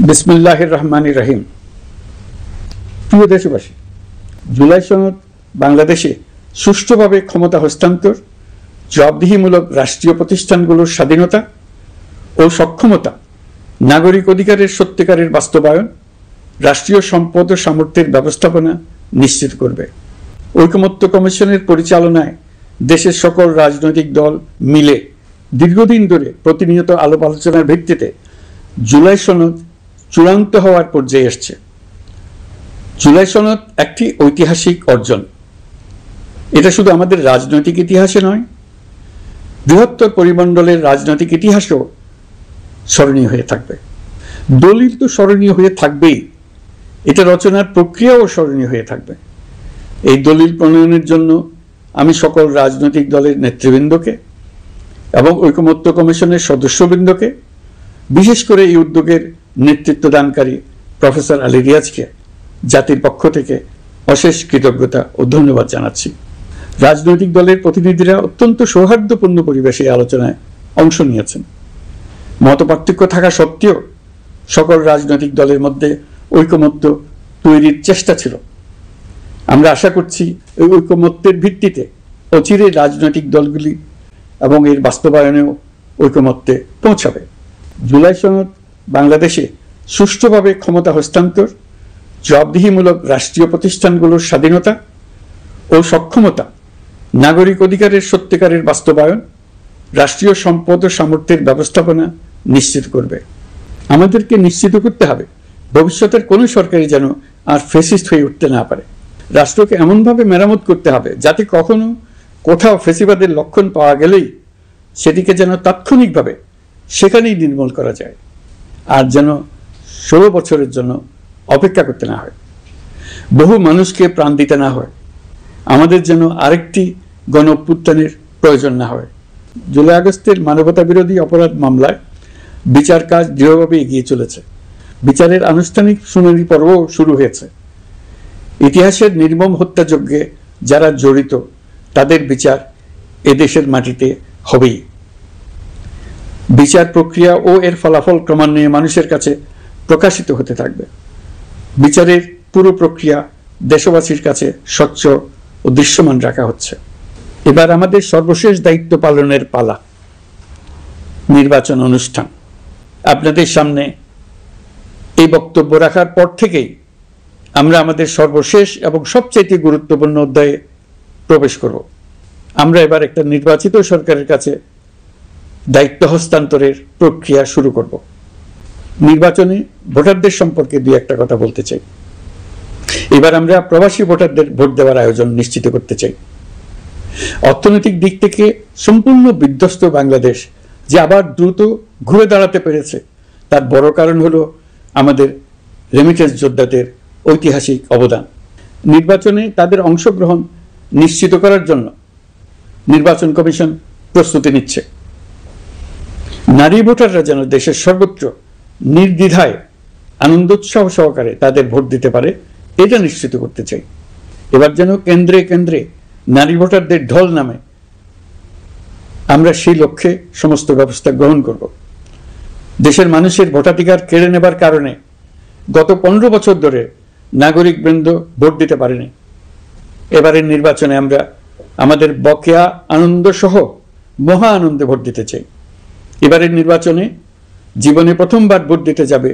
বিসমিল্লাহির রহমানির রহিম। প্রিয় দেশবাসী, জুলাই সনদ বাংলাদেশে সুষ্ঠুভাবে ক্ষমতা হস্তান্তর, জবাবদিহিমূলক রাষ্ট্রীয় প্রতিষ্ঠানগুলোর স্বাধীনতা ও সক্ষমতা, নাগরিক অধিকারের সত্যিকারের বাস্তবায়ন, রাষ্ট্রীয় সম্পদ ও সামর্থ্যের ব্যবস্থাপনা নিশ্চিত করবে। ঐকমত্য কমিশনের পরিচালনায় দেশের সকল রাজনৈতিক দল মিলে দীর্ঘদিন ধরে প্রতিনিয়ত আলাপ আলোচনার ভিত্তিতে জুলাই সনদ চূড়ান্ত হওয়ার পর্যায়ে এসছে। জুলাই সনদ একটি ঐতিহাসিক অর্জন। এটা শুধু আমাদের রাজনৈতিক ইতিহাসে নয়, বৃহত্তর পরিমণ্ডলের রাজনৈতিক ইতিহাসেও স্মরণীয় হয়ে থাকবে। দলিল তো স্মরণীয় হয়ে থাকবেই, এটা রচনার প্রক্রিয়াও স্মরণীয় হয়ে থাকবে। এই দলিল প্রণয়নের জন্য আমি সকল রাজনৈতিক দলের নেতৃবৃন্দকে এবং ঐকমত্য কমিশনের সদস্যবৃন্দকে, বিশেষ করে এই উদ্যোগের নেতৃত্ব দানকারী প্রফেসর আলী রিয়াজকে জাতির পক্ষ থেকে অশেষ কৃতজ্ঞতা ও ধন্যবাদ জানাচ্ছি। রাজনৈতিক দলের প্রতিনিধিরা অত্যন্ত সৌহার্দ্যপূর্ণ পরিবেশে আলোচনায় অংশ নিয়েছেন। মতপার্থক্য থাকা সত্ত্বেও সকল রাজনৈতিক দলের মধ্যে ঐকমত্য তৈরির চেষ্টা ছিল। আমরা আশা করছি এই ঐকমত্যের ভিত্তিতে অচিরে রাজনৈতিক দলগুলি এবং এর বাস্তবায়নেও ঐকমত্যে পৌঁছাবে। জুলাই সনদ বাংলাদেশে সুষ্ঠুভাবে ক্ষমতা হস্তান্তর, জবাবদিহিমূলক রাষ্ট্রীয় প্রতিষ্ঠানগুলোর স্বাধীনতা ও সক্ষমতা, নাগরিক অধিকারের সত্যিকারের বাস্তবায়ন, রাষ্ট্রীয় সম্পদ ও সামর্থ্যের ব্যবস্থাপনা নিশ্চিত করবে। আমাদেরকে নিশ্চিত করতে হবে ভবিষ্যতের কোনো সরকারই যেন আর ফ্যাসিস্ট হয়ে উঠতে না পারে। রাষ্ট্রকে এমনভাবে মেরামত করতে হবে যাতে কখনো কোথাও ফ্যাসিবাদের লক্ষণ পাওয়া গেলেই সেটিকে যেন তাৎক্ষণিকভাবে সেখানেই নির্মূল করা যায়, আর যেন 16 বছরের জন্য অপেক্ষা করতে না হয়, বহু মানুষকে প্রাণ দিতে না হয়, আমাদের যেন আরেকটি গণ অভ্যুত্থানের প্রয়োজন না হয়। জুলাই আগস্টের মানবতা বিরোধী অপরাধ মামলায় বিচার কাজ দৃঢ়ভাবে এগিয়ে চলেছে। বিচারের আনুষ্ঠানিক শুনানি পর্বও শুরু হয়েছে। ইতিহাসের নির্মম হত্যাযজ্ঞে যারা জড়িত তাদের বিচার এদেশের মাটিতে হবেই। বিচার প্রক্রিয়া ও এর ফলাফল ক্রমান্বয়ে মানুষের কাছে প্রকাশিত হতে থাকবে। বিচারের পুরো প্রক্রিয়া দেশবাসীর কাছে স্বচ্ছ ও দৃশ্যমান রাখা হচ্ছে। এবার আমাদের সর্বশেষ দায়িত্ব পালনের পালা, নির্বাচন অনুষ্ঠান। আপনাদের সামনে এই বক্তব্য রাখার পর থেকেই আমরা আমাদের সর্বশেষ এবং সবচেয়ে গুরুত্বপূর্ণ অধ্যায়ে প্রবেশ করব। আমরা এবার একটা নির্বাচিত সরকারের কাছে দায়িত্ব হস্তান্তরের প্রক্রিয়া শুরু করব। নির্বাচনে ভোটারদের সম্পর্কে দুই একটা কথা বলতে চাই। এবার আমরা প্রবাসী ভোটারদের ভোট দেওয়ার আয়োজন নিশ্চিত করতে চাই। অর্থনৈতিক দিক থেকে সম্পূর্ণ বিধ্বস্ত বাংলাদেশ যে আবার দ্রুত ঘুরে দাঁড়াতে পেরেছে, তার বড় কারণ হলো আমাদের রেমিটেন্স যোদ্ধাদের ঐতিহাসিক অবদান। নির্বাচনে তাদের অংশগ্রহণ নিশ্চিত করার জন্য নির্বাচন কমিশন প্রস্তুতি নিচ্ছে। নারী ভোটাররা যেন দেশের সর্বত্র নির্দ্বিধায় আনন্দোৎসাহ সহকারে তাদের ভোট দিতে পারে, এটা নিশ্চিত করতে চাই। এবার যেন কেন্দ্রে কেন্দ্রে নারী ভোটারদের ঢল নামে, আমরা সেই লক্ষ্যে সমস্ত ব্যবস্থা গ্রহণ করব। দেশের মানুষের ভোটাধিকার কেড়ে নেবার কারণে গত 15 বছর ধরে নাগরিকবৃন্দ ভোট দিতে পারেনি। এবারের নির্বাচনে আমরা আমাদের বকেয়া আনন্দ সহ মহা আনন্দে ভোট দিতে চাই। এবারের নির্বাচনে জীবনে প্রথমবার ভোট দিতে যাবে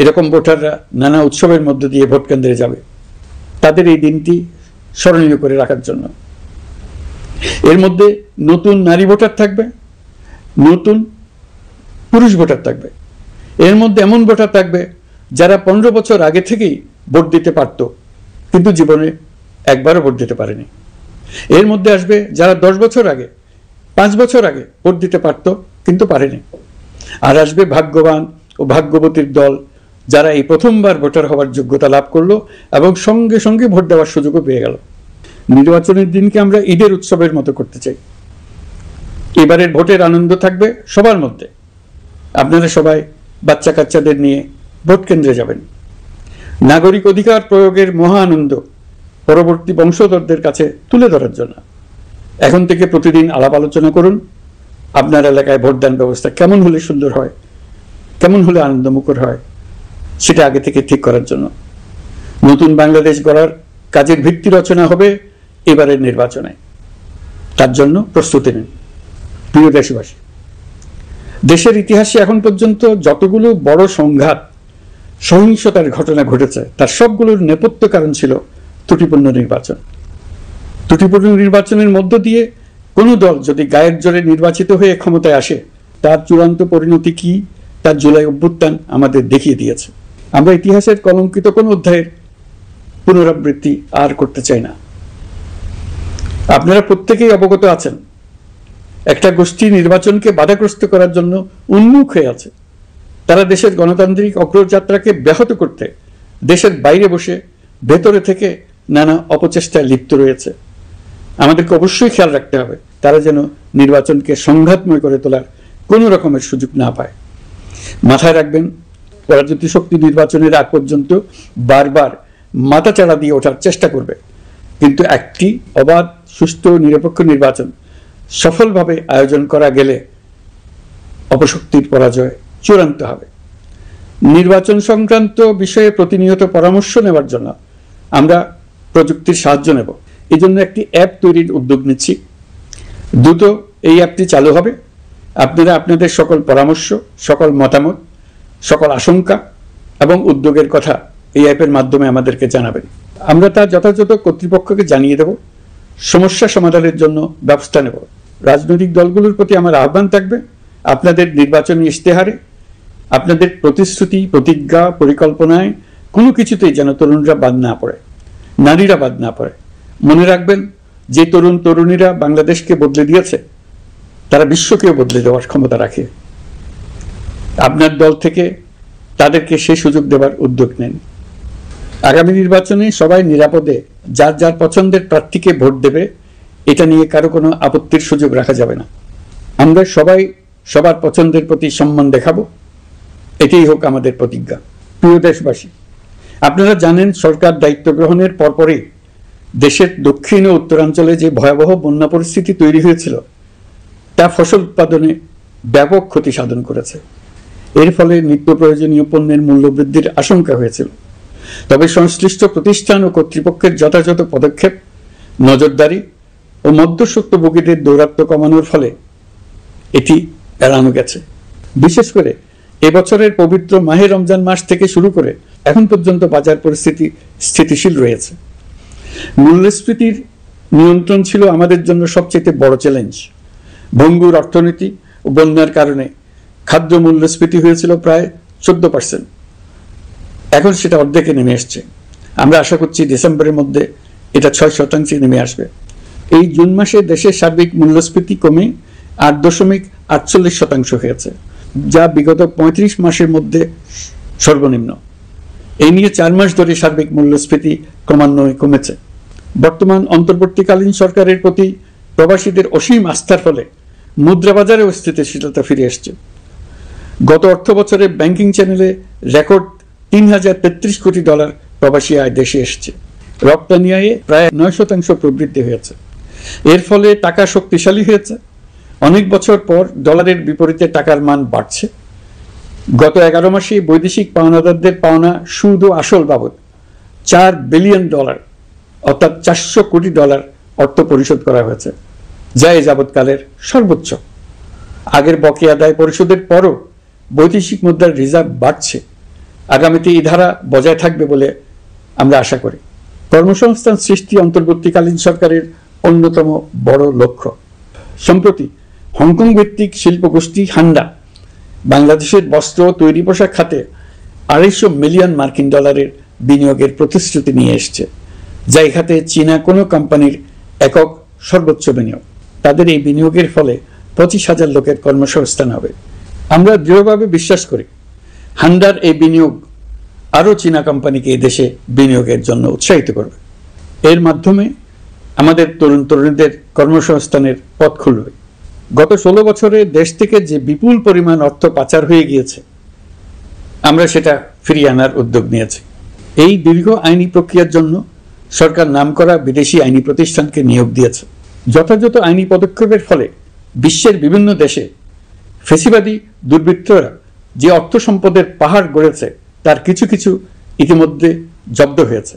এরকম ভোটাররা নানা উৎসবের মধ্য দিয়ে ভোট কেন্দ্রে যাবে, তাদের এই দিনটি স্মরণীয় করে রাখার জন্য। এর মধ্যে নতুন নারী ভোটার থাকবে, নতুন পুরুষ ভোটার থাকবে, এর মধ্যে এমন ভোটার থাকবে যারা 15 বছর আগে থেকেই ভোট দিতে পারত কিন্তু জীবনে একবারও ভোট দিতে পারেনি। এর মধ্যে আসবে যারা 10 বছর আগে, 5 বছর আগে ভোট দিতে পারত কিন্তু পারেনি। আর আসবে ভাগ্যবান ও ভাগ্যবতীর দল যারা এই প্রথমবার ভোটার হওয়ার যোগ্যতা লাভ করলো এবং সঙ্গে সঙ্গে ভোট দেওয়ার সুযোগও পেয়ে গেল। নির্বাচনের দিনকে আমরা ঈদের উৎসবের মতো করতে চাই। এবারের ভোটের আনন্দ থাকবে সবার মধ্যে। আপনারা সবাই বাচ্চা কাচ্চাদের নিয়ে ভোট কেন্দ্রে যাবেন। নাগরিক অধিকার প্রয়োগের মহা আনন্দ পরবর্তী বংশধরদের কাছে তুলে ধরার জন্য এখন থেকে প্রতিদিন আলাপ আলোচনা করুন। আপনার এলাকায় ভোটদান ব্যবস্থা কেমন হলে সুন্দর হয়, কেমন হলে আনন্দমুখর হয়, সেটা আগে থেকে ঠিক করার জন্য। নতুন বাংলাদেশ গড়ার কাজের ভিত্তি রচনা হবে এবারের নির্বাচনে। তার জন্য প্রস্তুতি নিন। প্রিয় দেশবাসী, দেশের ইতিহাসে এখন পর্যন্ত যতগুলো বড় সংঘাত, সহিংসতার ঘটনা ঘটেছে তার সবগুলোর নেপথ্য কারণ ছিল ত্রুটিপূর্ণ নির্বাচন। ত্রুটিপূর্ণ নির্বাচনের মধ্য দিয়ে কোনো দল যদি গায়ের জোরে নির্বাচিত হয়ে ক্ষমতায় আসে, তার চূড়ান্ত পরিণতি কি তার জুলাই অভ্যুত্থান আমাদের দেখিয়ে দিয়েছে। আমরা ইতিহাসের কলঙ্কিত কোন অধ্যায়ের পুনরাবৃত্তি আর করতে চাই না। আপনারা প্রত্যেকেই অবগত আছেন, একটা গোষ্ঠী নির্বাচনকে বাধাগ্রস্ত করার জন্য উন্মুখ হয়ে আছে। তারা দেশের গণতান্ত্রিক অগ্রযাত্রাকে ব্যাহত করতে দেশের বাইরে বসে ভেতরে থেকে নানা অপচেষ্টায় লিপ্ত রয়েছে। আমাদেরকে অবশ্যই খেয়াল রাখতে হবে তারা যেন নির্বাচনকে সংঘাতময় করে তোলার কোনো রকমের সুযোগ না পায়। মাথায় রাখবেন, পরাজিত শক্তি নির্বাচনের আগ পর্যন্ত বারবার মাথাচাড়া দিয়ে ওঠার চেষ্টা করবে, কিন্তু একটি অবাধ, সুষ্ঠু, নিরপেক্ষ নির্বাচন সফলভাবে আয়োজন করা গেলে অপশক্তির পরাজয় চূড়ান্ত হবে। নির্বাচন সংক্রান্ত বিষয়ে প্রতিনিয়ত পরামর্শ নেওয়ার জন্য আমরা প্রযুক্তির সাহায্য নেব। এই জন্য একটি অ্যাপ তৈরির উদ্যোগ নিচ্ছি। দ্রুত এই অ্যাপটি চালু হবে। আপনারা আপনাদের সকল পরামর্শ, সকল মতামত, সকল আশঙ্কা এবং উদ্যোগের কথা এই অ্যাপের মাধ্যমে আমাদেরকে জানাবেন। আমরা তা যথাযথ কর্তৃপক্ষকে জানিয়ে দেব, সমস্যা সমাধানের জন্য ব্যবস্থা নেব। রাজনৈতিক দলগুলোর প্রতি আমার আহ্বান থাকবে, আপনাদের নির্বাচনী ইশতেহারে, আপনাদের প্রতিশ্রুতি, প্রতিজ্ঞা, পরিকল্পনায় কোনো কিছুতেই যেন তরুণরা বাদ না পড়ে, নারীরা বাদ না পড়ে। মনে রাখবেন, যে তরুণ তরুণীরা বাংলাদেশকে বদলে দিয়েছে তারা বিশ্বকেও বদলে দেওয়ার ক্ষমতা রাখে। আপনার দল থেকে তাদেরকে সেই সুযোগ দেওয়ার উদ্যোগ নেন। আগামী নির্বাচনে সবাই নিরাপদে যার যার পছন্দের প্রার্থীকে ভোট দেবে, এটা নিয়ে কারো কোনো আপত্তির সুযোগ রাখা যাবে না। আমরা সবাই সবার পছন্দের প্রতি সম্মান দেখাবো, এটাই হোক আমাদের প্রতিজ্ঞা। প্রিয় দেশবাসী, আপনারা জানেন, সরকার দায়িত্ব গ্রহণের পরপরই দেশের দক্ষিণ ও উত্তরাঞ্চলে যে ভয়াবহ বন্যা পরিস্থিতি তৈরি হয়েছিল তা ফসল উৎপাদনে ব্যাপক ক্ষতি সাধন করেছে। এর ফলে নিত্য প্রয়োজনীয় পণ্যের মূল্য বৃদ্ধির আশঙ্কা হয়েছিল। তবে সংশ্লিষ্ট প্রতিষ্ঠান ও কর্তৃপক্ষের যথাযথ পদক্ষেপ, নজরদারি ও মধ্যস্বত্বভোগীদের দৌরাত্ম্য কমানোর ফলে এটি এড়ানো গেছে। বিশেষ করে এবছরের পবিত্র মাহে রমজান মাস থেকে শুরু করে এখন পর্যন্ত বাজার পরিস্থিতি স্থিতিশীল রয়েছে। মূল্যস্ফীতির নিয়ন্ত্রণ ছিল আমাদের জন্য সবচেয়ে বড় চ্যালেঞ্জ। ভঙ্গুর অর্থনীতি ও বন্যার কারণে খাদ্য মূল্যস্ফীতি হয়েছিল প্রায় 14%। এখন সেটা অর্ধেকে নেমে আসছে। আমরা আশা করছি ডিসেম্বরের মধ্যে এটা 6% নেমে আসবে। এই জুন মাসে দেশের সার্বিক মূল্যস্ফীতি কমে 8.48% হয়েছে, যা বিগত 35 মাসের মধ্যে সর্বনিম্ন। এই নিয়ে 4 মাস ধরে সার্বিক মূল্যস্ফীতি ক্রমান্বয়ে কমেছে। বর্তমান অন্তর্বর্তীকালীন সরকারের প্রতি প্রবাসীদের অসীম আস্থার ফলে মুদ্রা বাজারেও স্থিতিশীলতা ফিরে এসছে। গত অর্থ বছরে ব্যাংকিং চ্যানেলে রেকর্ড $3033 কোটি প্রবাসী আয় দেশে এসছে। রপ্তানি আয়ে প্রায় 9% প্রবৃদ্ধি হয়েছে। এর ফলে টাকা শক্তিশালী হয়েছে। অনেক বছর পর ডলারের বিপরীতে টাকার মান বাড়ছে। গত 11 মাসে বৈদেশিক পাওনাদারদের পাওনা সুদ ও আসল বাবদ $4 বিলিয়ন অর্থাৎ $400 কোটি অর্থ পরিশোধ করা হয়েছে, যা এ যাবৎকালের সর্বোচ্চ। আগের বকেয়া আদায় পরিশোধের পরও বৈদেশিক মুদ্রার রিজার্ভ বাড়ছে। আগামীতে এই ধারা বজায় থাকবে বলে আমরা আশা করি। কর্মসংস্থান সৃষ্টি অন্তর্বর্তীকালীন সরকারের অন্যতম বড় লক্ষ্য। সম্প্রতি হংকং ভিত্তিক শিল্প গোষ্ঠী হান্ডা বাংলাদেশের বস্ত্র ও তৈরি পোশাক খাতে $250 মিলিয়ন বিনিয়োগের প্রতিশ্রুতি নিয়ে এসছে, যা এই খাতে চীনা কোনো কোম্পানির একক সর্বোচ্চ বিনিয়োগ। তাদের এই বিনিয়োগের ফলে 25,000 লোকের কর্মসংস্থান হবে। আমরা দৃঢ়ভাবে বিশ্বাস করি হান্ডার এই বিনিয়োগ আরও চীনা কোম্পানিকে এই দেশে বিনিয়োগের জন্য উৎসাহিত করবে। এর মাধ্যমে আমাদের তরুণ তরুণীদের কর্মসংস্থানের পথ খুলবে। গত 16 বছরে দেশ থেকে যে বিপুল পরিমাণ অর্থ পাচার হয়ে গিয়েছে, আমরা সেটা ফিরিয়ে আনার উদ্যোগ নিয়েছি। এই দীর্ঘ আইনি প্রক্রিয়ার জন্য সরকার নামকরা বিদেশি আইনি প্রতিষ্ঠানকে নিয়োগ দিয়েছে। যথাযথ আইনি পদক্ষেপের ফলে বিশ্বের বিভিন্ন দেশে ফেসিবাদী দুর্বৃত্তরা যে অর্থ সম্পদের পাহাড় গড়েছে তার কিছু কিছু ইতিমধ্যে জব্দ হয়েছে।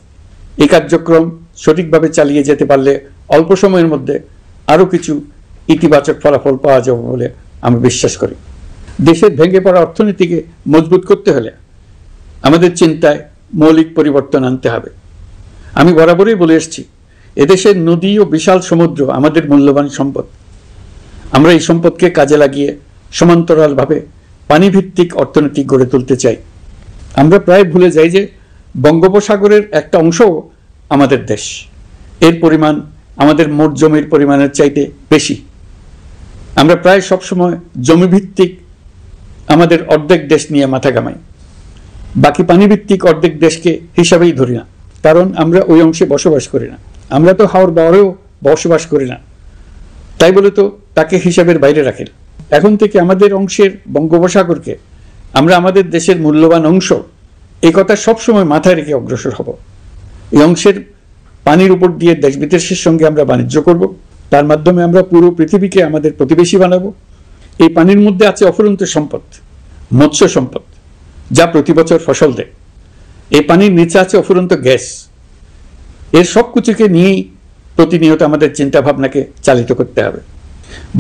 এই কার্যক্রম সঠিকভাবে চালিয়ে যেতে পারলে অল্প সময়ের মধ্যে আরও কিছু ইতিবাচক ফলাফল পাওয়া যাবে বলে আমি বিশ্বাস করি। দেশের ভেঙে পড়া অর্থনীতিকে মজবুত করতে হলে আমাদের চিন্তায় মৌলিক পরিবর্তন আনতে হবে। আমি বরাবরই বলে এসেছি, এদেশের নদী ও বিশাল সমুদ্র আমাদের মূল্যবান সম্পদ। আমরা এই সম্পদকে কাজে লাগিয়ে সমান্তরালভাবে পানিভিত্তিক অর্থনীতি গড়ে তুলতে চাই। আমরা প্রায় ভুলে যাই যে বঙ্গোপসাগরের একটা অংশও আমাদের দেশ। এর পরিমাণ আমাদের মোট জমির পরিমাণের চাইতে বেশি। আমরা প্রায় সবসময় জমিভিত্তিক আমাদের অর্ধেক দেশ নিয়ে মাথা ঘামাই, বাকি পানিভিত্তিক অর্ধেক দেশকে হিসাবেই ধরি না, কারণ আমরা ওই অংশে বসবাস করি না। আমরা তো হাওর বাওরেও বসবাস করি না, তাই বলে তো তাকে হিসাবের বাইরে রাখেন। এখন থেকে আমাদের অংশের বঙ্গোপসাগরকে আমরা আমাদের দেশের মূল্যবান অংশ, এই কথা সবসময় মাথায় রেখে অগ্রসর হব। এই অংশের পানির উপর দিয়ে দেশ বিদেশের সঙ্গে আমরা বাণিজ্য করব, তার মাধ্যমে আমরা পুরো পৃথিবীকে আমাদের প্রতিবেশী বানাবো। এই পানির মধ্যে আছে অফুরন্ত সম্পদ, মৎস্য সম্পদ, যা প্রতি বছর ফসল দেয়। এই পানির নিচে আছে অফুরন্ত গ্যাস। এর সব কিছুকে নিয়েই প্রতিনিয়ত আমাদের চিন্তা ভাবনাকে চালিত করতে হবে।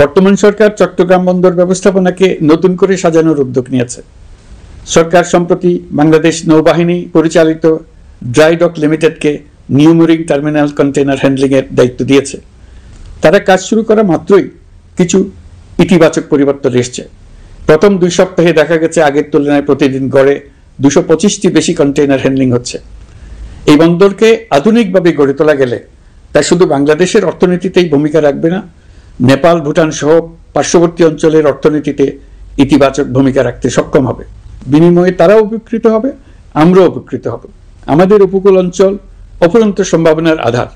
বর্তমান সরকার চট্টগ্রাম বন্দর ব্যবস্থাপনাকে নতুন করে সাজানোর উদ্যোগ নিয়েছে। সরকার সম্প্রতি বাংলাদেশ নৌবাহিনী পরিচালিত ড্রাই ডক লিমিটেডকে নিউ মুরিং টার্মিনাল কন্টেনার হ্যান্ডলিংয়ের দায়িত্ব দিয়েছে। তারা কাজ শুরু করা মাত্রই কিছু ইতিবাচক পরিবর্তন এসছে। প্রথম 2 সপ্তাহে দেখা গেছে আগের তুলনায় প্রতিদিন গড়ে 225টি বেশি কন্টেইনার হ্যান্ডলিং হচ্ছে। এই বন্দরকে আধুনিকভাবে গড়ে তোলা গেলে তা শুধু বাংলাদেশের অর্থনীতিতেই ভূমিকা রাখবে না, নেপাল, ভুটান সহ পার্শ্ববর্তী অঞ্চলের অর্থনীতিতে ইতিবাচক ভূমিকা রাখতে সক্ষম হবে। বিনিময়ে তারাও উপকৃত হবে, আমরাও উপকৃত হব। আমাদের উপকূল অঞ্চল অফুরন্ত সম্ভাবনার আধার।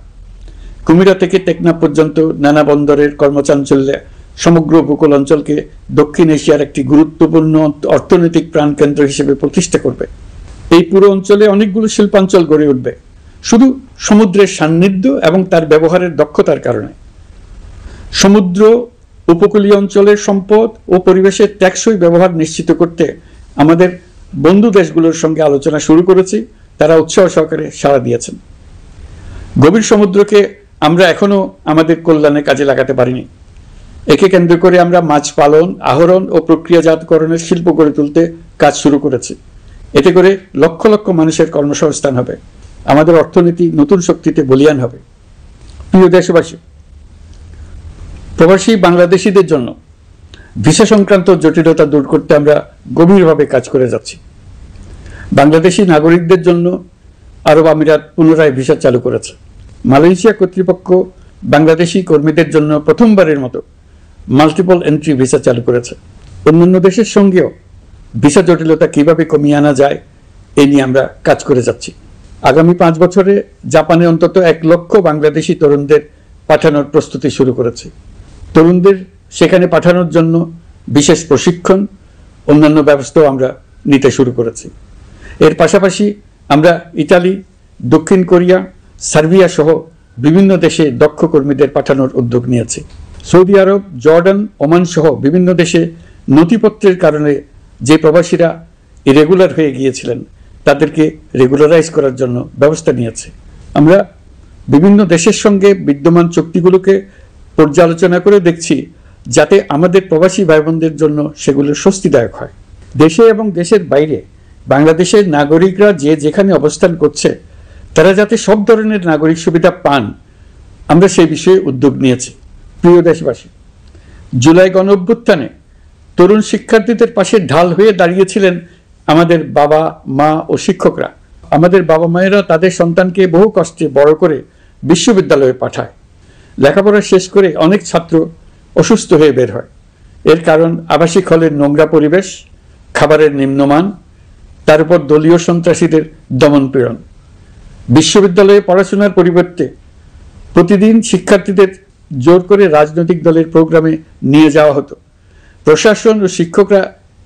কুমিরা থেকে টেকনাফ পর্যন্ত নানা বন্দরের কর্মচাঞ্চল্যে সমগ্র উপকূল অঞ্চলকে দক্ষিণ এশিয়ার একটি গুরুত্বপূর্ণ অর্থনৈতিক প্রাণকেন্দ্র হিসেবে প্রতিষ্ঠা করবে। এই পুরো অঞ্চলে অনেকগুলো শিল্পাঞ্চল গড়ে উঠবে শুধু সমুদ্রের সান্নিধ্য এবং তার ব্যবহারের দক্ষতার কারণে। সমুদ্র উপকূলীয় অঞ্চলের সম্পদ ও পরিবেশের টেকসই ব্যবহার নিশ্চিত করতে আমাদের বন্ধু দেশগুলোর সঙ্গে আলোচনা শুরু করেছি। তারা উৎসাহ সহকারে সাড়া দিয়েছেন। গভীর সমুদ্রকে আমরা এখনো আমাদের কল্যাণে কাজে লাগাতে পারিনি। একে কেন্দ্র করে আমরা মাছ পালন, আহরণ ও প্রক্রিয়াজাতকরণের শিল্প গড়ে তুলতে কাজ শুরু করেছি। এতে করে লক্ষ লক্ষ মানুষের কর্মসংস্থান হবে, আমাদের অর্থনীতি নতুন শক্তিতে বলীয়ান হবে। প্রিয় দেশবাসী, প্রবাসী বাংলাদেশিদের জন্য ভিসা সংক্রান্ত জটিলতা দূর করতে আমরা গভীরভাবে কাজ করে যাচ্ছি। বাংলাদেশি নাগরিকদের জন্য আরব আমিরাত পুনরায় ভিসা চালু করেছে। মালয়েশিয়া কর্তৃপক্ষ বাংলাদেশি কর্মীদের জন্য প্রথমবারের মতো মাল্টিপল এন্ট্রি ভিসা চালু করেছে। অন্যান্য দেশের সঙ্গেও ভিসা জটিলতা কিভাবে কমিয়ে আনা যায় এই নিয়ে আমরা কাজ করে যাচ্ছি। আগামী 5 বছরে জাপানে অন্তত 1 লক্ষ বাংলাদেশি তরুণদের পাঠানোর প্রস্তুতি শুরু করেছে। তরুণদের সেখানে পাঠানোর জন্য বিশেষ প্রশিক্ষণ, অন্যান্য ব্যবস্থাও আমরা নিতে শুরু করেছি। এর পাশাপাশি আমরা ইতালি, দক্ষিণ কোরিয়া, সার্বিয়া সহ বিভিন্ন দেশে দক্ষ কর্মীদের পাঠানোর উদ্যোগ নিয়েছি। সৌদি আরব, জর্ডান, ওমান সহ বিভিন্ন দেশে নথিপত্রের কারণে যে প্রবাসীরা ইরেগুলার হয়ে গিয়েছিলেন তাদেরকে রেগুলারাইজ করার জন্য ব্যবস্থা নিয়েছে। আমরা বিভিন্ন দেশের সঙ্গে বিদ্যমান চুক্তিগুলোকে পর্যালোচনা করে দেখছি যাতে আমাদের প্রবাসী ভাই বোনদের জন্য সেগুলো স্বস্তিদায়ক হয়। দেশে এবং দেশের বাইরে বাংলাদেশের নাগরিকরা যে যেখানে অবস্থান করছে তারা যাতে সব ধরনের নাগরিক সুবিধা পান, আমরা সেই বিষয়ে উদ্যোগ নিয়েছি। প্রিয় দেশবাসী, জুলাই গণঅভ্যুত্থানে তরুণ শিক্ষার্থীদের পাশে ঢাল হয়ে দাঁড়িয়েছিলেন আমাদের বাবা মা ও শিক্ষকরা। আমাদের বাবা মায়েরা তাদের সন্তানকে বহু কষ্টে বড় করে বিশ্ববিদ্যালয়ে পাঠায়। লেখাপড়া শেষ করে অনেক ছাত্র অসুস্থ হয়ে বের হয়। এর কারণ আবাসিক হলের নোংরা পরিবেশ, খাবারের নিম্নমান, তার উপর দলীয় সন্ত্রাসীদের দমনপীড়ন। বিশ্ববিদ্যালয়ে পড়াশোনার পরিবর্তে প্রতিদিন শিক্ষার্থীদের জোর করে রাজনৈতিক দলের প্রোগ্রামে নিয়ে যাওয়া হতো। প্রশাসন ও শিক্ষকরা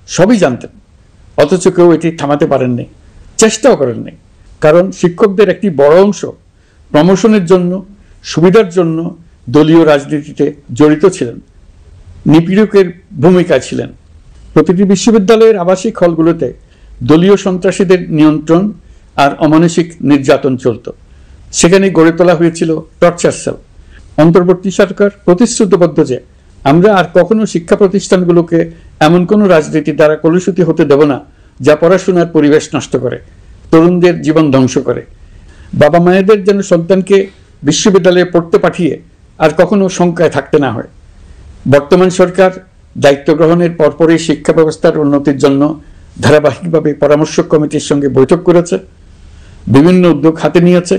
সবই জানতেন, অথচ কেউ এটি থামাতে পারেননি, চেষ্টাও করেননি। কারণ শিক্ষকদের একটি বড় অংশ প্রমোশনের জন্য, সুবিধার জন্য দলীয় রাজনীতিতে জড়িত ছিলেন, নিপীড়কের ভূমিকায় ছিলেন। প্রতিটি বিশ্ববিদ্যালয়ের আবাসিক হলগুলোতে দলীয় সন্ত্রাসীদের নিয়ন্ত্রণ আর অমানসিক নির্যাতন চলত। সেখানে গড়ে তোলা হয়েছিল টর্চার সেল। অন্তর্বর্তী সরকার প্রতিশ্রুতিবদ্ধ যে আমরা আর কখনো শিক্ষা প্রতিষ্ঠানগুলোকে এমন কোনো রাজনীতি দ্বারা কলুষিত হতে দেব না যা পড়াশোনার পরিবেশ নষ্ট করে, তরুণদের জীবন ধ্বংস করে। বাবা মায়েদের যেন সন্তানকে বিশ্ববিদ্যালয়ে পড়তে পাঠিয়ে আর কখনো শঙ্কায় থাকতে না হয়। বর্তমান সরকার দায়িত্ব গ্রহণের পরপরই শিক্ষা ব্যবস্থার উন্নতির জন্য ধারাবাহিকভাবে পরামর্শ কমিটির সঙ্গে বৈঠক করেছে, বিভিন্ন উদ্যোগ হাতে নিয়েছে।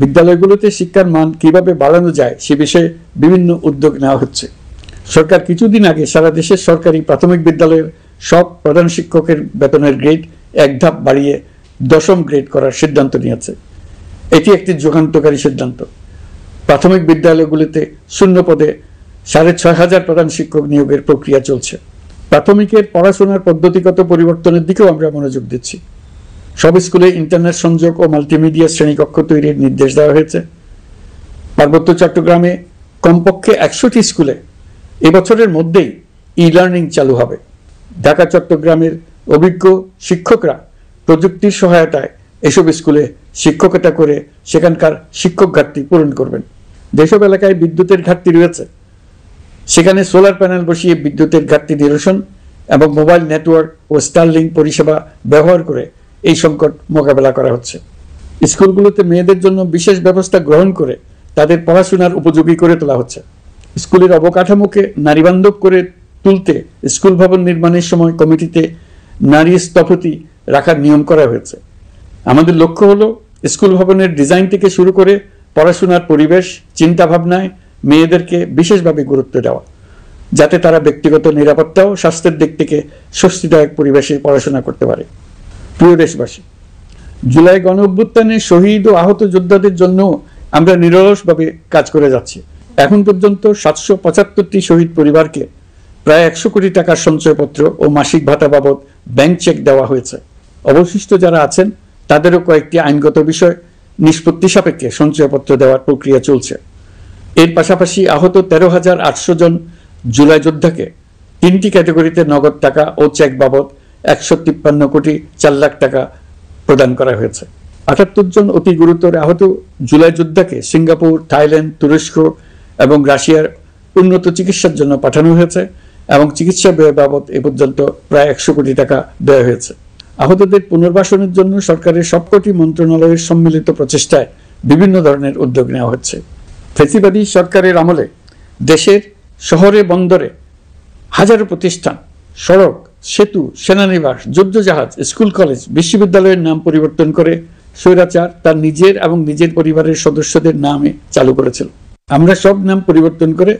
বিদ্যালয়গুলোতে শিক্ষার মান কিভাবে বাড়ানো যায় সে বিষয়ে বিভিন্ন উদ্যোগ নেওয়া হচ্ছে। সরকার কিছুদিন আগে সারা দেশের সরকারি প্রাথমিক বিদ্যালয়ের সব প্রধান শিক্ষকের বেতনের গ্রেড এক ধাপ বাড়িয়ে 10ম গ্রেড করার সিদ্ধান্ত নিয়েছে। এটি একটি যুগান্তকারী সিদ্ধান্ত। প্রাথমিক বিদ্যালয়গুলিতে শূন্য পদে 6500 প্রধান শিক্ষক নিয়োগের প্রক্রিয়া চলছে। প্রাথমিকের পড়াশোনার পদ্ধতিগত পরিবর্তনের দিকেও আমরা মনোযোগ দিচ্ছি। সব স্কুলে ইন্টারনেট সংযোগ ও মাল্টিমিডিয়া শ্রেণীকক্ষ তৈরির নির্দেশ দেওয়া হয়েছে। পার্বত্য চট্টগ্রামে কমপক্ষে 100টি স্কুলে এবছরের মধ্যেই ই-লার্নিং চালু হবে। ঢাকা চট্টগ্রামের অভিজ্ঞ শিক্ষকরা প্রযুক্তির সহায়তায় এসব স্কুলে শিক্ষকতা করে সেখানকার শিক্ষক ঘাটতি পূরণ করবেন। যেসব এলাকায় বিদ্যুতের ঘাটতি রয়েছে সেখানে সোলার প্যানেল বসিয়ে বিদ্যুতের ঘাটতি নিরসন এবং মোবাইল নেটওয়ার্ক ও স্টারলিংক পরিষেবা ব্যবহার করে এই সংকট মোকাবেলা করা হচ্ছে। স্কুলগুলোতে মেয়েদের জন্য বিশেষ ব্যবস্থা গ্রহণ করে তাদের পড়াশোনার উপযোগী করে তোলা হচ্ছে। স্কুলের অবকাঠামোকে নারীবান্ধব করে তুলতে স্কুল ভবন নির্মাণের সময় কমিটিতে নারী স্থপতি রাখার নিয়ম করা হয়েছে। আমাদের লক্ষ্য হলো স্কুল ভবনের ডিজাইন থেকে শুরু করে পড়াশোনার পরিবেশ চিন্তাভাবনায় মেয়েদেরকে বিশেষভাবে গুরুত্ব দেওয়া, যাতে তারা ব্যক্তিগত নিরাপত্তা ও স্বাস্থ্যের দিক থেকে স্বস্তিদায়ক পরিবেশে পড়াশোনা করতে পারে। প্রিয় দেশবাসী, জুলাই গণ অভ্যুত্থানে শহীদ ও আহত যোদ্ধাদের জন্য আমরা নিরলসভাবে কাজ করে যাচ্ছি। এখন পর্যন্ত 775টি শহীদ পরিবারকে প্রায় 100 কোটি টাকার সঞ্চয়পত্র ও মাসিক ভাতা বাবদ ব্যাংক চেক দেওয়া হয়েছে। অবশিষ্ট যারা আছেন তাদেরও কয়েকটি আইনগত বিষয় নিষ্পত্তি সাপেক্ষে সঞ্চয়পত্র দেওয়ার প্রক্রিয়া চলছে। এর পাশাপাশি আহত 13,800 জন জুলাই যোদ্ধাকে 3টি ক্যাটাগরিতে নগদ টাকা ও চেক বাবদ 153 কোটি 4 লাখ টাকা প্রদান করা হয়েছে। 78 জন অতি গুরুতর আহত জুলাই যোদ্ধাকে সিঙ্গাপুর, থাইল্যান্ড, তুরস্ক এবং রাশিয়ার উন্নত চিকিৎসার জন্য পাঠানো হয়েছে এবং চিকিৎসা ব্যয় বাবদ এ পর্যন্ত প্রায় 100 কোটি টাকা ব্যয় হয়েছে। আহতদের পুনর্বাসনের জন্য সরকারের সবকটি মন্ত্রণালয়ের সম্মিলিত প্রচেষ্টায় বিভিন্ন ধরনের উদ্যোগ নেওয়া হচ্ছে। ফ্যাসিবাদী সরকারের আমলে দেশের শহরে বন্দরে হাজারো প্রতিষ্ঠান, সড়ক, সেতু, সেনানিবাস, যুদ্ধজাহাজ, স্কুল, কলেজ, বিশ্ববিদ্যালয়ের নাম পরিবর্তন করে স্বৈরাচার তার নিজের এবং নিজের পরিবারের সদস্যদের নামে চালু করেছিল। আমরা সব নাম পরিবর্তন করে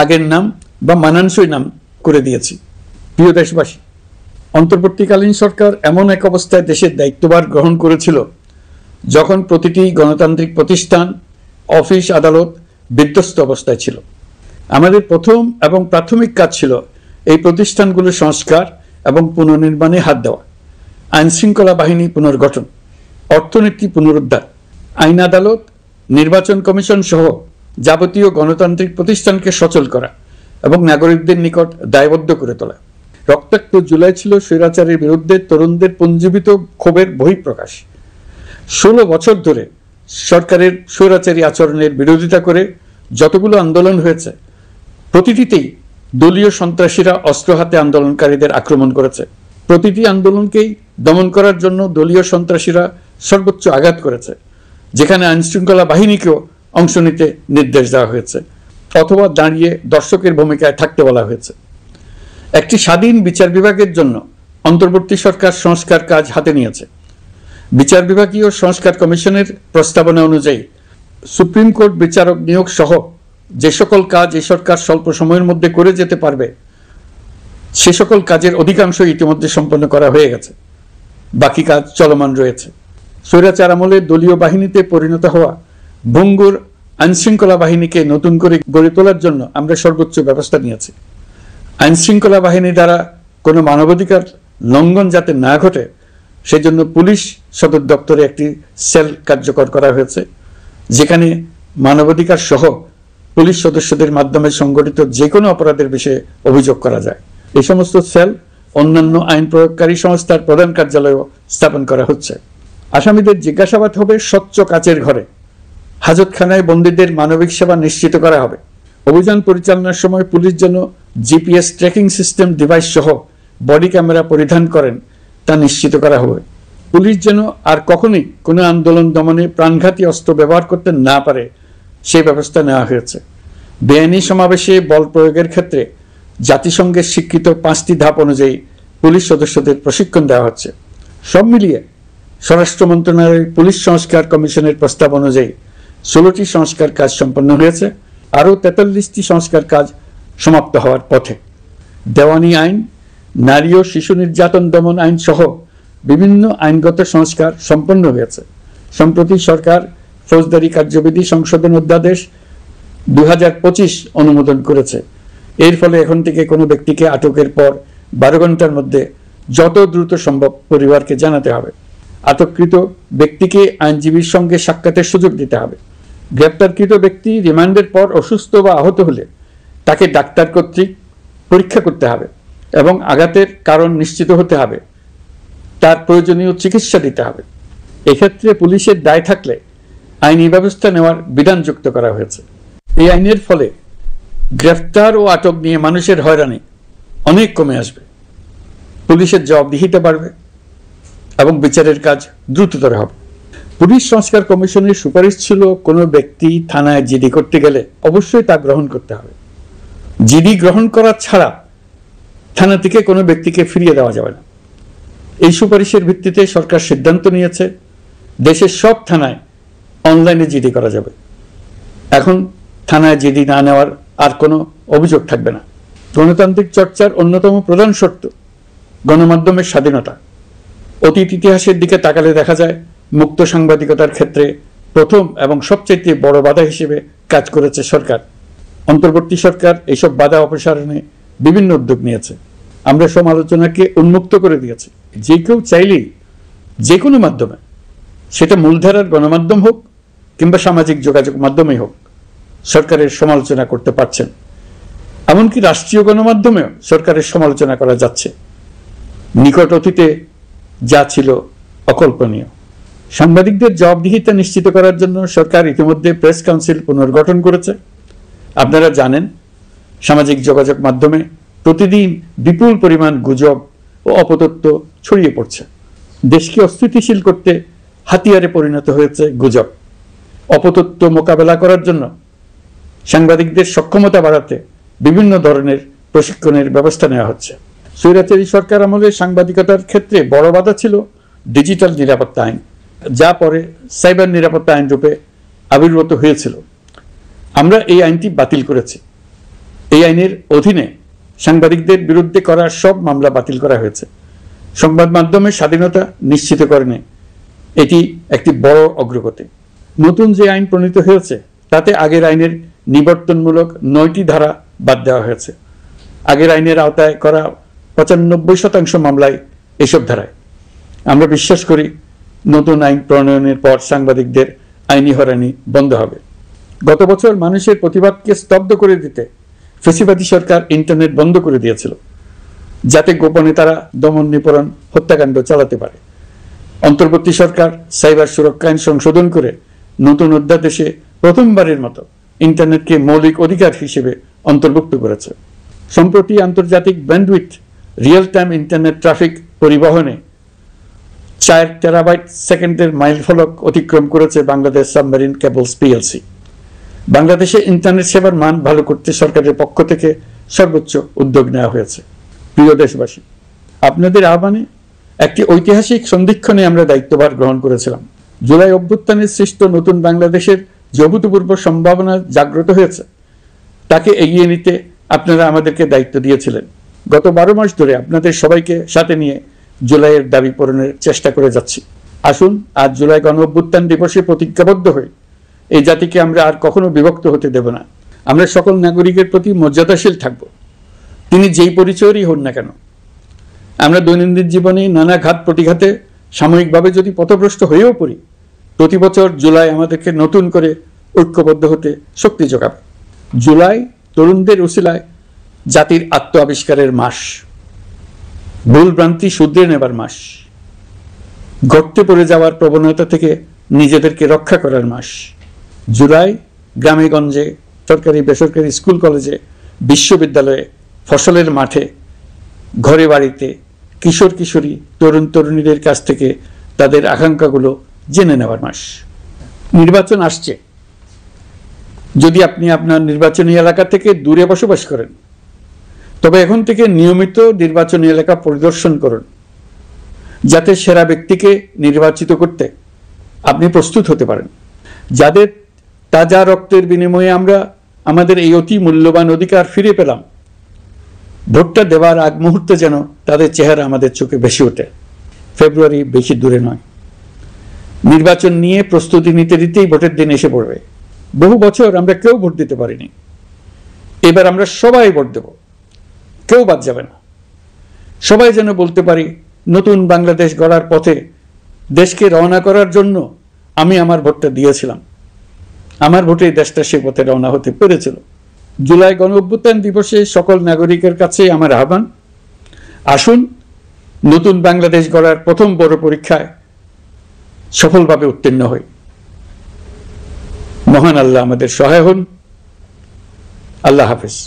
আগের নাম বা মানানসই নাম করে দিয়েছি। প্রিয় দেশবাসী, অন্তর্বর্তীকালীন সরকার এমন এক অবস্থায় দেশের দায়িত্বভার গ্রহণ করেছিল যখন প্রতিটি গণতান্ত্রিক প্রতিষ্ঠান, অফিস, আদালত বিধ্বস্ত অবস্থায় ছিল। আমাদের প্রথম এবং প্রাথমিক কাজ ছিল এই প্রতিষ্ঠানগুলো সংস্কার এবং পুনর্নির্মাণে হাত দেওয়া, আইন শৃঙ্খলা বাহিনী পুনর্গঠন, অর্থনীতি পুনরুদ্ধার, আইন আদালত, নির্বাচন কমিশন সহ যাবতীয় গণতান্ত্রিক প্রতিষ্ঠানকে সচল করা এবং নাগরিকদের নিকট দায়বদ্ধ করে তোলা। রক্তাক্ত জুলাই ছিল স্বৈরাচারের বিরুদ্ধে তরুণদের পুঞ্জীবিত ক্ষোভের বহিঃপ্রকাশ। 16 বছর ধরে সরকারের স্বৈরাচারী আচরণের বিরোধিতা করে যতগুলো আন্দোলন হয়েছে প্রতিটিতেই দলীয় সন্ত্রাসীরা অস্ত্র হাতে আন্দোলনকারীদের আক্রমণ করেছে। প্রতিটি আন্দোলনকেই দমন করার জন্য দলীয় সন্ত্রাসীরা সর্বোচ্চ আঘাত করেছে, যেখানে আইনশৃঙ্খলা বাহিনীকেও অংশ নিতে নির্দেশ দেওয়া হয়েছে অথবা দাঁড়িয়ে দর্শকের ভূমিকায় থাকতে বলা হয়েছে। একটি স্বাধীন বিচার বিভাগের জন্য অন্তর্বর্তী সরকার সংস্কার কাজ হাতে নিয়েছে। বিচার বিভাগীয় সংস্কার কমিশনের প্রস্তাবনা অনুযায়ী সুপ্রিম কোর্ট বিচারক নিয়োগ সহ যে সকল কাজ এই সরকার স্বল্প সময়ের মধ্যে করে যেতে পারবে সে সকল কাজের অধিকাংশ ইতিমধ্যে সম্পন্ন করা হয়ে গেছে, বাকি কাজ চলমান রয়েছে। স্বৈরাচার আমলে দলীয় বাহিনীতে পরিণত হওয়া ভঙ্গুর আইনশৃঙ্খলা বাহিনীকে নতুন করে গড়ে তোলার জন্য আমরা সর্বোচ্চ ব্যবস্থা নিয়েছি। আইনশৃঙ্খলা বাহিনী দ্বারা কোনো মানবাধিকার লঙ্ঘন যাতে না ঘটে সেজন্য পুলিশ সদর দপ্তরে একটি সেল কার্যকর করা হয়েছে, যেখানে মানবাধিকার সহ পুলিশ সদস্যদের মাধ্যমে সংগঠিত যে কোনো অপরাধের বিষয়ে অভিযোগ করা যায়। এই সমস্ত সেল অন্যান্য আইন প্রয়োগকারী সংস্থার প্রধান কার্যালয়েও স্থাপন করা হচ্ছে। আসামিদের জিজ্ঞাসাবাদ হবে স্বচ্ছ কাচের ঘরে। হাজতখানায় বন্দীদের মানবিক সেবা নিশ্চিত করা হবে। অভিযান পরিচালনার সময় পুলিশ যেন জিপিএস ট্র্যাকিং সিস্টেম ডিভাইস সহ বডি ক্যামেরা পরিধান করেন তা নিশ্চিত করা হবে। পুলিশ যেন আর কখনোই কোনো আন্দোলন দমনে প্রাণঘাতী অস্ত্র ব্যবহার করতে না পারে সেই ব্যবস্থা নেওয়া হয়েছে। বেআইনি সমাবেশে বল প্রয়োগের ক্ষেত্রে জাতিসংঘের স্বীকৃত 5টি ধাপ অনুযায়ী পুলিশ সদস্যদের প্রশিক্ষণ দেওয়া হচ্ছে। সব মিলিয়ে স্বরাষ্ট্র মন্ত্রণালয়ের পুলিশ সংস্কার কমিশনের প্রস্তাব অনুযায়ী 16টি সংস্কার কাজ সম্পন্ন হয়েছে। আরও 43টি সংস্কার কাজ সমাপ্ত হওয়ার পথে। দেওয়ানি আইন, নারী ও শিশু নির্যাতন দমন আইন সহ বিভিন্ন আইনগত সংস্কার সম্পন্ন হয়েছে। সম্প্রতি সরকার ফৌজদারি কার্যবিধি সংশোধন অধ্যাদেশ 2025 অনুমোদন করেছে। এর ফলে এখন থেকে কোনো ব্যক্তিকে আটকের পর 12 ঘন্টার মধ্যে যত দ্রুত সম্ভব পরিবারকে জানাতে হবে। আটককৃত ব্যক্তিকে আইনজীবীর সঙ্গে সাক্ষাতের সুযোগ দিতে হবে। গ্রেপ্তারকৃত ব্যক্তি রিমান্ডের পর অসুস্থ বা আহত হলে তাকে ডাক্তার কর্তৃক পরীক্ষা করতে হবে এবং আঘাতের কারণ নিশ্চিত হতে হবে। তার প্রয়োজনীয় চিকিৎসা দিতে হবে। এক্ষেত্রে পুলিশের দায় থাকলে আইনি ব্যবস্থা নেওয়ার বিধান যুক্ত করা হয়েছে। এই আইনের ফলে গ্রেফতার ও আটক নিয়ে মানুষের হয়রানি অনেক কমে আসবে। পুলিশের জবাবদিহিতা বাড়বে এবং বিচারের কাজ দ্রুততর হবে। পুলিশ সংস্কার কমিশনের সুপারিশ ছিল কোনো ব্যক্তি থানায় জিডি করতে গেলে অবশ্যই তা গ্রহণ করতে হবে। জিডি গ্রহণ করা ছাড়া থানা থেকে কোনো ব্যক্তিকে ফিরিয়ে দেওয়া যাবে না। এই সুপারিশের ভিত্তিতে সরকার সিদ্ধান্ত নিয়েছে দেশের সব থানায় অনলাইনে জিডি করা যাবে। এখন থানায় জিডি না নেওয়ার আর কোনো অভিযোগ থাকবে না। গণতান্ত্রিক চর্চার অন্যতম প্রধান শর্ত গণমাধ্যমের স্বাধীনতা। অতীত ইতিহাসের দিকে তাকালে দেখা যায় মুক্ত সাংবাদিকতার ক্ষেত্রে প্রথম এবং সবচেয়ে বড় বাধা হিসেবে কাজ করেছে সরকার। অন্তর্বর্তী সরকার এইসব বাধা অপসারণে বিভিন্ন উদ্যোগ নিয়েছে। আমরা সমালোচনাকে উন্মুক্ত করে দিয়েছি। যে কেউ চাইলেই যে কোনো মাধ্যমে, সেটা মূলধারার গণমাধ্যম হোক কিংবা সামাজিক যোগাযোগ মাধ্যমেই হোক, সরকারের সমালোচনা করতে পারছেন। এমনকি রাষ্ট্রীয় গণমাধ্যমেও সরকারের সমালোচনা করা যাচ্ছে। নিকট অতীতে যা ছিল অকল্পনীয়। সাংবাদিকদের জবাবদিহিতা নিশ্চিত করার জন্য সরকার ইতিমধ্যে প্রেস কাউন্সিল পুনর্গঠন করেছে। আপনারা জানেন, সামাজিক যোগাযোগ মাধ্যমে প্রতিদিন বিপুল পরিমাণ গুজব ও অপতথ্য ছড়িয়ে পড়ছে। দেশকে অস্থিতিশীল করতে হাতিয়ারে পরিণত হয়েছে গুজব। অপতথ্য মোকাবেলা করার জন্য সাংবাদিকদের সক্ষমতা বাড়াতে বিভিন্ন ধরনের প্রশিক্ষণের ব্যবস্থা নেওয়া হচ্ছে। স্বৈরাচারী সরকার আমলে সাংবাদিকতার ক্ষেত্রে বড় বাধা ছিল ডিজিটাল নিরাপত্তা আইন, যা পরে সাইবার নিরাপত্তা আইন রূপে আবির্ভূত হয়েছিল। আমরা এই আইনটি বাতিল করেছি। এই আইনের অধীনে সাংবাদিকদের বিরুদ্ধে করা সব মামলা বাতিল করা হয়েছে। সংবাদ মাধ্যমের স্বাধীনতা নিশ্চিতকরণে এটি একটি বড় অগ্রগতি। নতুন যে আইন প্রণীত হয়েছে তাতে আগের আইনের নিবর্তনমূলক 9টি ধারা বাদ দেওয়া হয়েছে। আগের আইনের আওতায় করা 95% মামলায় এসব ধারায়। আমরা বিশ্বাস করি নতুন আইন প্রণয়নের পর সাংবাদিকদের আইনি হয়রানি বন্ধ হবে। গত বছর মানুষের প্রতিবাদকে স্তব্ধ করে দিতে ফ্যাসিবাদী সরকার ইন্টারনেট বন্ধ করে দিয়েছিল, যাতে গোপনে তারা দমন নিপীড়ন হত্যাকাণ্ড চালাতে পারে। অন্তর্বর্তী সরকার সাইবার সুরক্ষা আইন সংশোধন করে নতুন অধ্যাদেশে প্রথমবারের মতো ইন্টারনেটকে মৌলিক অধিকার হিসেবে অন্তর্ভুক্ত করেছে। সম্প্রতি আন্তর্জাতিক bandwidth real time internet traffic পরিবহনে 4 টেরাবাইট সেকেন্ডের মাইলফলক অতিক্রম করেছে বাংলাদেশ সাবমেরিন কেবলস পিএলসি। বাংলাদেশে ইন্টারনেট সেবার মান ভালো করতে সরকারের পক্ষ থেকে সর্বোচ্চ উদ্যোগ নেওয়া হয়েছে। প্রিয় দেশবাসী, আপনাদের আহ্বানে একটি ঐতিহাসিক সন্ধিক্ষণে আমরা দায়িত্বভার গ্রহণ করেছিলাম। জুলাই অভ্যুত্থানের সৃষ্ট নতুন বাংলাদেশের যে অভূতপূর্ব সম্ভাবনা জাগ্রত হয়েছে, তাকে এগিয়ে নিতে আপনারা আমাদেরকে দায়িত্ব দিয়েছিলেন। গত 12 মাস ধরে আপনাদের সবাইকে সাথে নিয়ে জুলাইয়ের দাবি পূরণের চেষ্টা করে যাচ্ছি। আসুন আজ জুলাই গণ অভ্যুত্থান দিবসে প্রতিজ্ঞাবদ্ধ হই এই জাতিকে আমরা আর কখনো বিভক্ত হতে দেব না। আমরা সকল নাগরিকের প্রতি মর্যাদাশীল থাকব, তিনি যেই পরিচয়েরই হন না কেন। আমরা দৈনন্দিন জীবনে নানা ঘাত প্রতিঘাতে সাময়িকভাবে যদি পথভ্রষ্ট হয়েও পড়ি, প্রতি বছর জুলাই আমাদেরকে নতুন করে ঐক্যবদ্ধ হতে শক্তি যোগাবে। জুলাই তরুণদের উসিলায় জাতির আত্ম আবিষ্কারের মাস, ভুল ভ্রান্তি শুধরে নেবার মাস। গর্তে পড়ে যাওয়ার প্রবণতা থেকে নিজেদেরকে রক্ষা করার মাস। জুলাই গ্রামে গঞ্জে, সরকারি বেসরকারি স্কুল কলেজে, বিশ্ববিদ্যালয়ে, ফসলের মাঠে, ঘরে বাড়িতে কিশোর কিশোরী, তরুণ তরুণীদের কাছ থেকে তাদের আকাঙ্ক্ষাগুলো জেনে নেওয়ার মাস। নির্বাচন আসছে। যদি আপনি আপনার নির্বাচনী এলাকা থেকে দূরে বসবাস করেন, তবে এখন থেকে নিয়মিত নির্বাচনী এলাকা পরিদর্শন করুন, যাতে সেরা ব্যক্তিকে নির্বাচিত করতে আপনি প্রস্তুত হতে পারেন। যাদের তাজা রক্তের বিনিময়ে আমরা আমাদের এই অতি মূল্যবান অধিকার ফিরে পেলাম, ভোটটা দেওয়ার আগ মুহূর্তে যেন তাদের চেহারা আমাদের চোখে ভেসে ওঠে। ফেব্রুয়ারি বেশি দূরে নয়। নির্বাচন নিয়ে প্রস্তুতি নিতে নিতেই ভোটের দিন এসে পড়বে। বহু বছর আমরা কেউ ভোট দিতে পারিনি। এবার আমরা সবাই ভোট দেব, কেউ বাদ যাবে না। সবাই যেন বলতে পারি, নতুন বাংলাদেশ গড়ার পথে দেশকে রওনা করার জন্য আমি আমার ভোটটা দিয়েছিলাম। আমার ভোটেই দেশটা সে পথে রওনা হতে পেরেছিল। জুলাই গণঅভ্যুত্থান দিবসে সকল নাগরিকের কাছে আমার আহ্বান, আসুন নতুন বাংলাদেশ গড়ার প্রথম বড় পরীক্ষায় সফলভাবে উত্তীর্ণ হই। মহান আল্লাহ আমাদের সহায় হন। আল্লাহ হাফেজ।